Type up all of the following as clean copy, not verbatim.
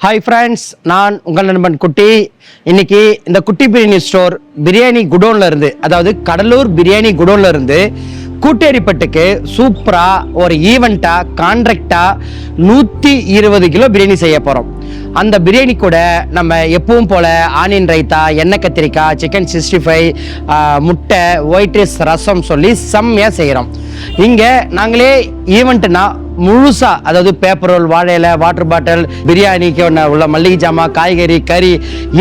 Hi friends, நான் உங்கள் நண்பன் குட்டி. இன்னைக்கு இந்த குட்டி பிரியாணி ஸ்டோர் பிரியாணி குடோன்ல இருந்து, அதாவது கடலூர் பிரியாணி குடோன்ல இருந்து கூட்டேரிப்பட்டுக்கு சூப்பரா ஒரு ஈவெண்ட்டா கான்ட்ராக்டா 120 கிலோ பிரியாணி செய்ய போறோம். அந்த பிரியாணி கூட நம்ம எப்பவும் போல ஆனியன் ரைத்தா, எண்ணெய் கத்திரிக்காய், சிக்கன் 65, முட்டை, ஒயிட் ரைஸ், ரசம் சொல்லி செம்மையாக செய்கிறோம். இங்கே நாங்களே ஈவெண்ட்னா முழுசா, அதாவது பேப்பர் ரோல், வாழை இலை, வாட்டர் பாட்டில், பிரியாணிக்கு உள்ள மல்லிகை ஜாமான், காய்கறி, கறி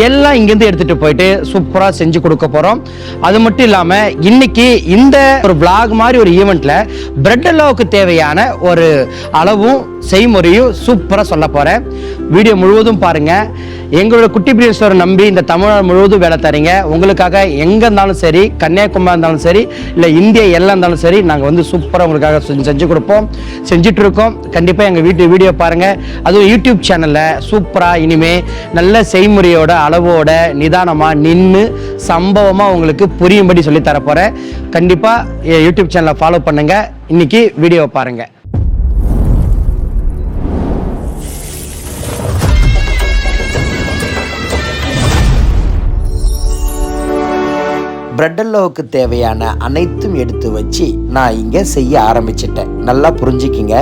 எல்லாம் இங்கேருந்து எடுத்துகிட்டு போயிட்டு சூப்பராக செஞ்சு கொடுக்க போகிறோம். அது மட்டும் இல்லாமல் இன்னைக்கு இந்த ஒரு vlog மாதிரி ஒரு ஈவெண்ட்டில் பிரெட் அல்வாவுக்கு தேவையான ஒரு அளவும் செய்முறையும் சூப்பராக சொல்ல போகிறேன். வீடியோ முழுவதும் பாருங்கள். எங்களோட குட்டி பிரியாணி ஸ்டோரை நம்பி இந்த தமிழ்நாடு முழுவதும் வேலை தரீங்க. உங்களுக்காக எங்கே இருந்தாலும் சரி, கன்னியாகுமரி இருந்தாலும் சரி, இல்லை இந்தியா எல்லாம் இருந்தாலும் சரி, நாங்கள் வந்து சூப்பராக உங்களுக்காக செஞ்சு கொடுப்போம், செஞ்சுட்டு இருக்கோம். கண்டிப்பாக எங்கள் வீடியோ பாருங்கள். அதுவும் யூடியூப் சேனலில் சூப்பராக இனிமேல் நல்ல செய்முறையோட அளவோட நிதானமாக நின்று சம்பவமாக உங்களுக்கு புரியும்படி சொல்லி தரப்போகிறேன். கண்டிப்பாக யூடியூப் சேனலை ஃபாலோ பண்ணுங்கள். இன்னைக்கு வீடியோவை பாருங்கள். பிரெட் அல்வாவுக்கு தேவையான அனைத்தும் எடுத்து வச்சு நான் இங்கே செய்ய ஆரம்பிச்சிட்டேன். நல்லா புரிஞ்சுக்கிங்க.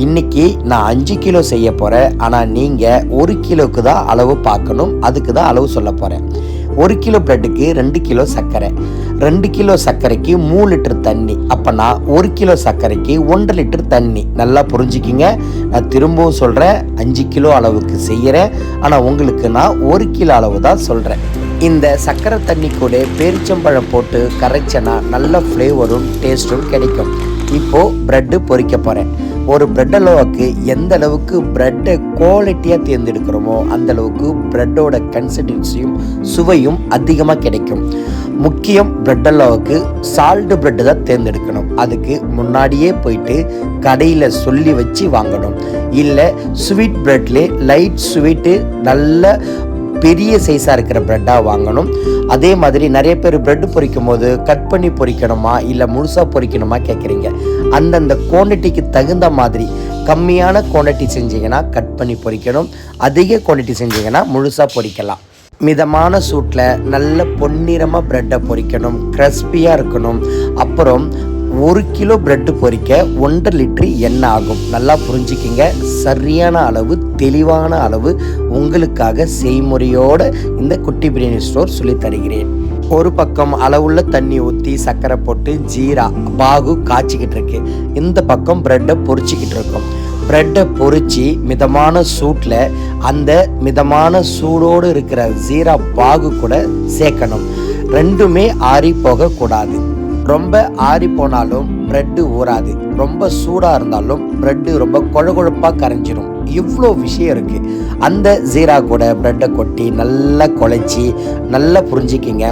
இன்னைக்கு நான் 5 கிலோ செய்ய போகிறேன். ஆனால் நீங்கள் 1 கிலோவுக்கு தான் அளவு பார்க்கணும். அதுக்கு தான் அளவு சொல்ல போகிறேன். 1 கிலோ பிரெட்டுக்கு 2 கிலோ சர்க்கரை, 2 கிலோ சர்க்கரைக்கு 3 லிட்டர் தண்ணி. அப்போ நான் 1 கிலோ சர்க்கரைக்கு 1.5 லிட்டர் தண்ணி. நல்லா புரிஞ்சுக்கிங்க. நான் திரும்பவும் சொல்கிறேன், 5 கிலோ அளவுக்கு செய்கிறேன். ஆனால் உங்களுக்கு நான் 1 கிலோ அளவு தான் சொல்கிறேன். இந்த சர்க்கரை தண்ணி கூட பேரிச்சம்பழம் போட்டு கரைச்சனா நல்ல ஃப்ளேவரும் டேஸ்ட்டும் கிடைக்கும். இப்போது ப்ரெட்டு பொரிக்க போகிறேன். ஒரு பிரெட் அல்வாவுக்கு எந்த அளவுக்கு ப்ரெட்டை குவாலிட்டியாக தேர்ந்தெடுக்கிறோமோ அந்த அளவுக்கு ப்ரெட்டோட கன்சிஸ்டன்சியும் சுவையும் அதிகமாக கிடைக்கும். முக்கியம், பிரெட் அல்வாவுக்கு சால்ட் ப்ரெட்டு தான் தேர்ந்தெடுக்கணும். அதுக்கு முன்னாடியே போயிட்டு கடையில் சொல்லி வச்சு வாங்கணும். இல்லை ஸ்வீட் ப்ரெட்லேயே லைட் ஸ்வீட்டு நல்ல பெரிய சைஸாக இருக்கிற ப்ரெட்டாக வாங்கணும். அதே மாதிரி நிறைய பேர் ப்ரெட்டு பொரிக்கும் போது கட் பண்ணி பொரிக்கணுமா இல்லை முழுசாக பொரிக்கணுமா கேட்குறீங்க. அந்தந்த குவான்டிட்டிக்கு தகுந்த மாதிரி கம்மியான குவான்டிட்டி செஞ்சிங்கன்னா கட் பண்ணி பொரிக்கணும். அதிக குவான்டிட்டி செஞ்சிங்கன்னா முழுசாக பொரிக்கலாம். மிதமான சூட்டில் நல்ல பொன்னிறமாக ப்ரெட்டை பொரிக்கணும், கிறிஸ்பியாக இருக்கணும். அப்புறம் 1 கிலோ பிரெட்டு பொரிக்க 1.5 லிட்டர் எண்ணெய் ஆகும். நல்லா புரிஞ்சுக்கிங்க. சரியான அளவு, தெளிவான அளவு உங்களுக்காக செய்முறையோடு இந்த குட்டி பிரியாணி ஸ்டோர் சொல்லி தருகிறேன். ஒரு பக்கம் அளவுள்ள தண்ணி ஊற்றி சர்க்கரை போட்டு ஜீரா பாகு காய்ச்சிக்கிட்டு இருக்கு. இந்த பக்கம் ப்ரெட்டை பொரிச்சிக்கிட்டு இருக்கும். ப்ரெட்டை பொரித்து மிதமான சூட்டில் அந்த மிதமான சூடோடு இருக்கிற ஜீரா பாகு கூட சேர்க்கணும். ரெண்டுமே ஆறி போகக்கூடாது. ரொம்ப ஆறி போனாலும் ப்ரெட்டு ஊறாது. ரொம்ப சூடாக இருந்தாலும் ப்ரெட்டு ரொம்ப கொழகொழப்பாக கரைஞ்சிடும். இவ்வளோ விஷயம் இருக்குது. அந்த ஜீரா கூட ப்ரெட்டை கொட்டி நல்லா குழைச்சி நல்லா புரிஞ்சிக்கிங்க.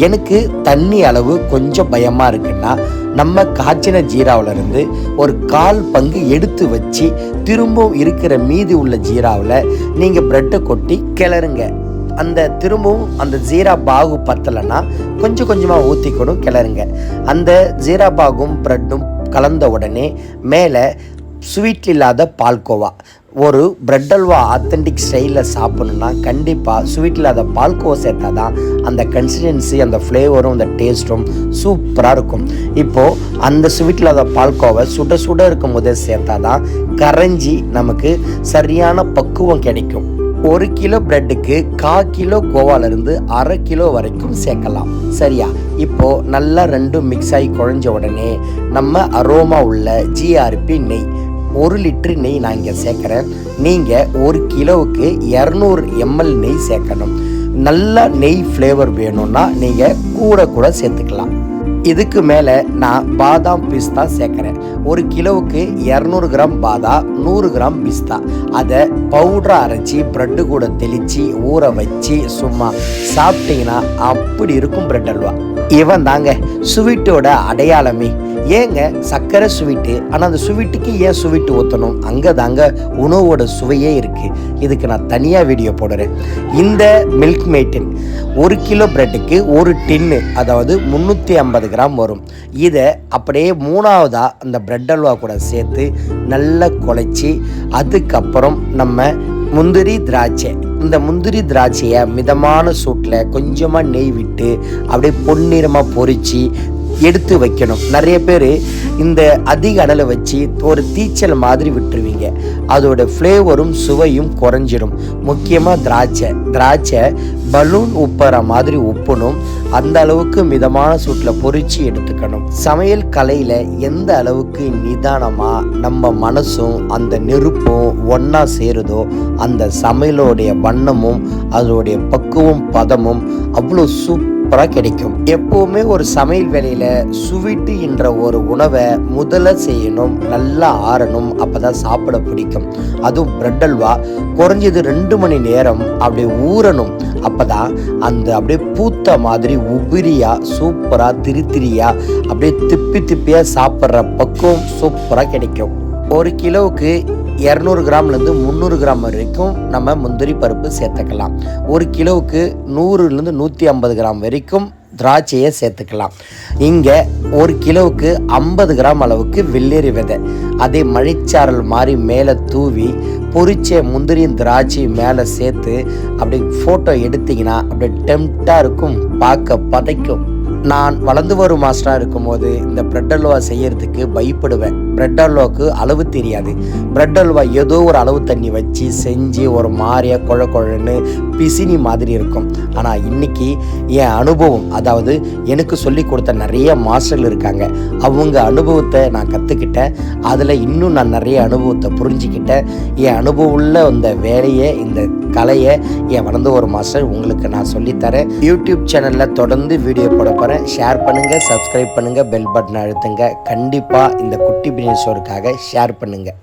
எனக்கு தண்ணி அளவு கொஞ்சம் பயமாக இருக்குன்னா நம்ம காய்ச்சின ஜீராவிலேருந்து ஒரு 1/4 பங்கு எடுத்து வச்சு திரும்பவும் இருக்கிற மீதி உள்ள ஜீராவில் நீங்கள் ப்ரெட்டை கொட்டி கிளறுங்க. அந்த திரும்பவும் அந்த ஜீரா பாகு பத்தலைன்னா கொஞ்சம் கொஞ்சமாக ஊற்றிக்கணும், கிளறுங்க. அந்த ஜீரா பாகும் ப்ரெட்டும் கலந்த உடனே மேலே ஸ்வீட் இல்லாத பால்கோவா. ஒரு பிரெட் அல்வா ஆத்தென்டிக் ஸ்டைலில் சாப்பிட்ணுன்னா கண்டிப்பாக ஸ்வீட் இல்லாத பால்கோவா சேர்த்தா தான் அந்த கன்சிஸ்டன்சி, அந்த ஃப்ளேவரும், அந்த டேஸ்ட்டும் சூப்பராக இருக்கும். இப்போது அந்த ஸ்வீட் இல்லாத பால்கோவை சுட சுட இருக்கும் போதே சேர்த்தா தான் கரைஞ்சி நமக்கு சரியான பக்குவம் கிடைக்கும். 1 கிலோ பிரெட்டுக்கு 1/4 கிலோ கோவாலிருந்து 1/2 கிலோ வரைக்கும் சேர்க்கலாம். சரியா? இப்போது நல்லா ரெண்டும் மிக்ஸ் ஆகி குழஞ்ச உடனே நம்ம அரோமா உள்ள GRP நெய் 1 லிட்டர் நெய் நான் இங்கே சேர்க்குறேன். நீங்கள் 1 கிலோவுக்கு 200 ml நெய் சேர்க்கணும். நல்லா நெய் ஃப்ளேவர் வேணும்னா நீங்கள் கூட சேர்த்துக்கலாம். இதுக்கு மேலே நான் பாதாம் பிஸ்தா சேர்க்குறேன். 1 கிலோவுக்கு 200 கிராம் பாதாம், 100 கிராம் பிஸ்தா. அதை பவுடராக அரைச்சி ப்ரெட்டு கூட தெளித்து ஊற வச்சு சும்மா சாப்பிட்டீங்கன்னா அப்படி இருக்கும் பிரெட் அல்வா. இவன் தாங்க ஸ்வீட்டோட அடையாளமே. ஏங்க சர்க்கரை ஸ்வீட்டு, ஆனால் அந்த ஸ்வீட்டுக்கு ஏன் ஸ்வீட்டு ஊற்றணும்? அங்கே தாங்க உணவோட சுவையே இருக்குது. இதுக்கு நான் தனியாக வீடியோ போடுறேன். இந்த மில்க் மேட்டின் 1 கிலோ பிரெட்டுக்கு 1 டின்னு, அதாவது 350 கிராம் வரும். இதை அப்படியே 3ஆவதாக அந்த பிரெட் அல்வா கூட சேர்த்து நல்லா குழைச்சி அதுக்கப்புறம் நம்ம முந்திரி திராட்சை. இந்த முந்திரி திராட்சையை மிதமான சூட்டில் கொஞ்சமாக நெய் விட்டு அப்படியே பொன்னிறமாக பொரித்து எடுத்து வைக்கணும். நிறைய பேர் இந்த அதிக அனலை வச்சு ஒரு தீச்சல் மாதிரி விட்டுருவீங்க. அதோட ஃப்ளேவரும் சுவையும் குறைஞ்சிடும். முக்கியமாக திராட்சை பலூன் உப்புற மாதிரி உப்பணும். அந்த அளவுக்கு மிதமான சூட்டில் பொரிச்சு எடுத்துக்கணும். சமையல் கலையில் எந்த அளவுக்கு நிதானமாக நம்ம மனசும் அந்த நெருப்பும் ஒன்றா சேருதோ அந்த சமையலோடைய வண்ணமும் அதோடைய பக்குவம் பதமும் அவ்வளோ சூப்பராக கிடைக்கும். எப்போவுமே ஒரு சமையல் வேலையில் சுவீட்டு என்ற ஒரு உணவை முதல்ல செய்யணும், நல்லா ஆறணும், அப்போ தான் சாப்பிட பிடிக்கும். அதுவும் பிரெட் அல்வா குறைஞ்சது 2 மணி நேரம் அப்படியே ஊறணும். அப்போ தான் அந்த அப்படியே பூத்த மாதிரி உபிரியாக சூப்பராக திரியாக அப்படியே திப்பியாக சாப்பிட்ற பக்குவம் சூப்பராக கிடைக்கும். 1 கிலோவுக்கு 200 கிராம்லேருந்து 300 கிராம் வரைக்கும் நம்ம முந்திரி பருப்பு சேர்த்துக்கலாம். 1 கிலோவுக்கு 100லேருந்து 150 கிராம் வரைக்கும் திராட்சையை சேர்த்துக்கலாம். இங்கே 1 கிலோவுக்கு 50 கிராம் அளவுக்கு வெள்ளரி விதை அதே மழைச்சாரல் மாதிரி மேலே தூவி பொரிச்ச முந்திரியும் திராட்சையும் மேலே சேர்த்து அப்படி ஃபோட்டோ எடுத்திங்கன்னா அப்படியே டெம்ப்டாக இருக்கும், பார்க்க பதைக்கும். நான் வளர்ந்து வரும் மாஸ்டராக இருக்கும்போது இந்த பிரெட் அல்வா செய்யறதுக்கு பயப்படுவேன். பிரெட் அல்வாவுக்கு அளவு தெரியாது. பிரெட் அல்வா ஏதோ ஒரு அளவு தண்ணி வச்சு செஞ்சு ஒரு மாதிரியா குழன்னு பிசினி மாதிரி இருக்கும். ஆனால் இன்னைக்கு என் அனுபவம், அதாவது எனக்கு சொல்லி கொடுத்த நிறைய மாஸ்டர்கள் இருக்காங்க. அவங்க அனுபவத்தை நான் கற்றுக்கிட்டேன். அதில் இன்னும் நான் நிறைய அனுபவத்தை புரிஞ்சுக்கிட்டேன். என் அனுபவம் உள்ள இந்த வேலையை, இந்த கலையை என் வளர்ந்து ஒரு மாஸ்டர் உங்களுக்கு நான் சொல்லித்தரேன். யூடியூப் சேனலில் தொடர்ந்து வீடியோ போட போகிறேன். ஷேர் பண்ணுங்கள், சப்ஸ்கிரைப் பண்ணுங்கள், பெல் பட்டன் அழுத்துங்க. கண்டிப்பாக இந்த குட்டி பிரியாணி ஷோருக்காக ஷேர் பண்ணுங்கள்.